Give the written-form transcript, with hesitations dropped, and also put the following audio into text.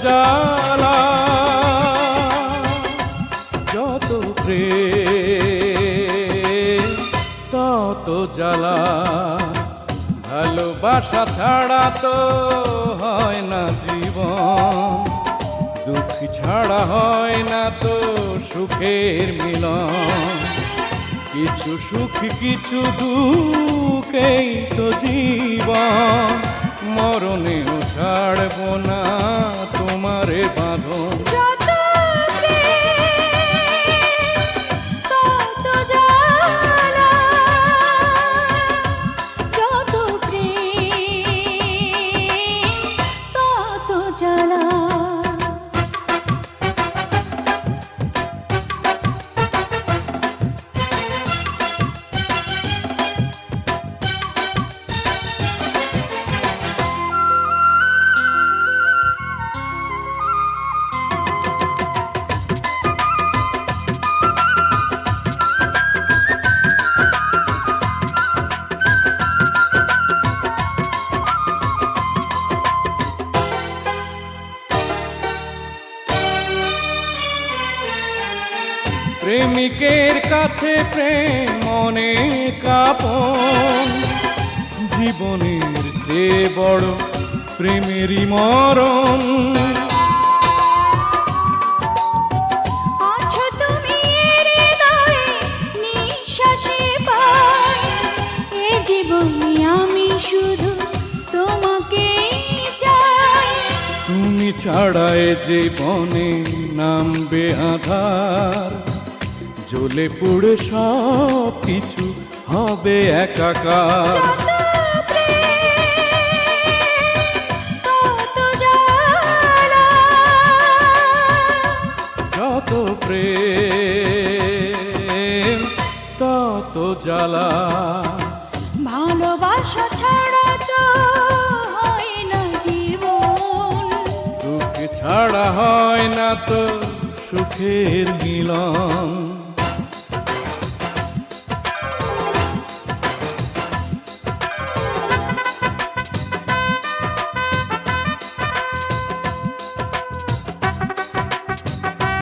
জ্বালা, যত প্রেম তত জ্বালা। ভালোবাসা ছাড়া তো হয় না জীবন, দুঃখ ছাড়া হয় না তো সুখের মিলন। কিছু সুখ কিছু দুঃখেই তো জীবন, মরণেও ছাড়ব না তোমারে বাঁধন। প্রেমিকের কাছে প্রেম অনেক আপন, জীবনের চেয়ে বড় প্রেমেরই মরণ। আছো তুমি হৃদয়ে নিঃশ্বাসে পাই, এ জীবনে আমি শুধু তোমাকেই চাই। তুমি ছাড়ায় জীবনে নামবে আধার, জ্বলে পুড়ে সব কিছু হবে একাকার। যত প্রেম তত জ্বালা, ভালোবাসা ছাড়া তো হয় না জীবন, দুঃখ ছাড়া হয় না তো সুখের মিলন।